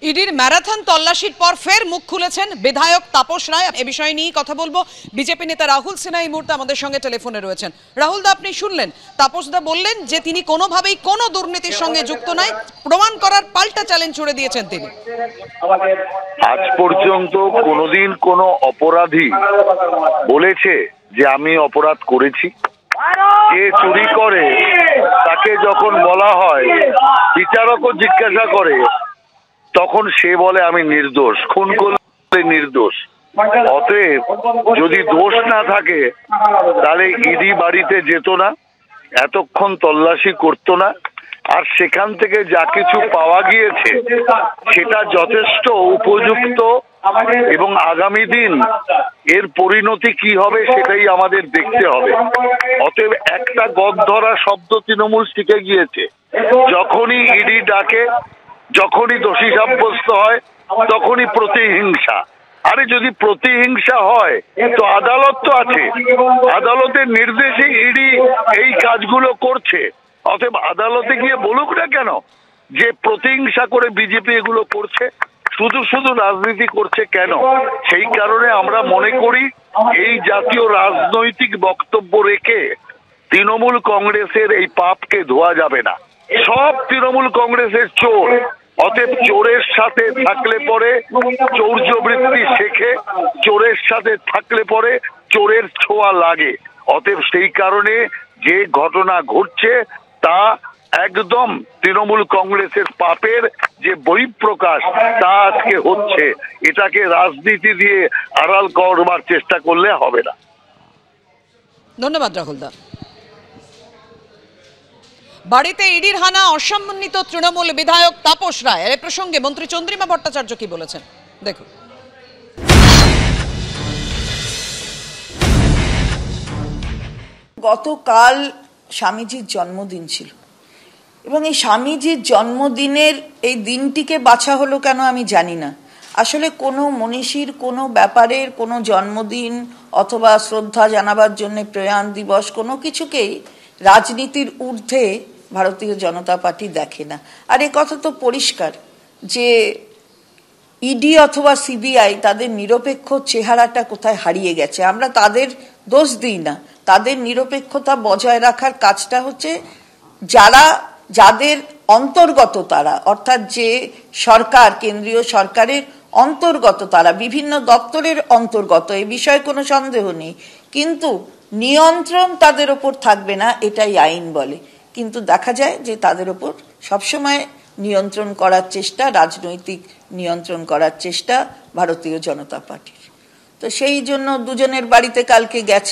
ইডির ম্যারাথন তল্লাশির পর ফের মুখ খুলেছেন বিধায়ক তাপস রায়। এ বিষয় নিয়ে কথা বলবো। বিজেপি নেতা রাহুল সিনহা এই মুহূর্তে আমাদের সঙ্গে টেলিফোনে রয়েছেন। রাহুল দা, আপনি শুনলেন তাপস দা বললেন যে তিনি কোনোভাবেই কোনো দুর্নীতির সঙ্গে যুক্ত নাই, প্রমাণ করার পাল্টা চ্যালেঞ্জ ছুড়ে দিয়েছেন তিনি। আজ পর্যন্ত কোনোদিন কোনো অপরাধী বলেছে যে আমি অপরাধ করেছি? যে চুরি করে তাকে যখন বলা হয়, বিচারকও জিজ্ঞাসা করে, তখন সে বলে আমি নির্দোষ, খুন করলে নির্দোষ। অতএব যদি দোষ না থাকে তাহলে ইডি বাড়িতে যেত না, এতক্ষণ তল্লাশি করতো না। আর সেখান থেকে যা কিছু পাওয়া গিয়েছে সেটা যথেষ্ট উপযুক্ত, এবং আগামী দিন এর পরিণতি কি হবে সেটাই আমাদের দেখতে হবে। অতএব একটা গদ ধরা শব্দ তৃণমূল শিখে গিয়েছে, যখনই ইডি ডাকে, যখনই দোষী সাব্যস্ত হয়, তখনই প্রতিহিংসা। আরে যদি প্রতিহিংসা হয় তো আদালত তো আছে, আদালতের নির্দেশে ইডি এই কাজগুলো করছে। অতএব আদালতে গিয়ে বলুক না কেন যে প্রতিহিংসা করে বিজেপি এগুলো করছে, শুধু শুধু রাজনীতি করছে কেন? সেই কারণে আমরা মনে করি এই জাতীয় রাজনৈতিক বক্তব্য রেখে তৃণমূল কংগ্রেসের এই পাপকে ধোয়া যাবে না। সব তৃণমূল কংগ্রেসের চোর। অতএব চোরের সাথে থাকলে পরে চৌর্যবৃত্তি শেখে, চোরের সাথে থাকলে পরে চোরের ছোঁয়া লাগে। অতএব সেই কারণে যে ঘটনা ঘটছে তা একদম তৃণমূল কংগ্রেসের পাপের যে বহিঃপ্রকাশ তা আজকে হচ্ছে। এটাকে রাজনীতি দিয়ে আড়াল করবার চেষ্টা করলে হবে না। ধন্যবাদ রাহুল দা। বাড়িতে ইডির হানা, অসম্মানিত তৃণমূল বিধায়ক তাপস রায়। এ প্রসঙ্গে মন্ত্রী চন্দ্রিমা ভট্টাচার্য কি বলেছেন দেখুন। গতকাল স্বামীজির জন্মদিন ছিল, এবং এই স্বামীজির জন্মদিনের এই দিনটিকে বাছা হলো কেন আমি জানি না। আসলে কোনো মনীষীর কোনো ব্যাপারের কোনো জন্মদিন অথবা শ্রদ্ধা জানাবার জন্য প্রয়াণ দিবস কোনো কিছুকেই রাজনীতির ঊর্ধ্বে ভারতীয় জনতা পার্টি দেখে না। আর এ কথা তো পরিষ্কার যে ইডি অথবা সিবিআই তাদের নিরপেক্ষ চেহারাটা কোথায় হারিয়ে গেছে। আমরা তাদের দোষ দিই না, তাদের নিরপেক্ষতা বজায় রাখার কাজটা হচ্ছে যাদের অন্তর্গত তারা, অর্থাৎ যে সরকার, কেন্দ্রীয় সরকারের অন্তর্গত তারা, বিভিন্ন দপ্তরের অন্তর্গত, এ বিষয়ে কোনো সন্দেহ নেই। কিন্তু নিয়ন্ত্রণ তাদের ওপর থাকবে না এটাই আইন বলে। কিন্তু দেখা যায় যে তাদের ওপর সবসময় নিয়ন্ত্রণ করার চেষ্টা, রাজনৈতিক নিয়ন্ত্রণ করার চেষ্টা ভারতীয় জনতা পার্টির। তো সেই জন্য দুজনের বাড়িতে কালকে গেছে।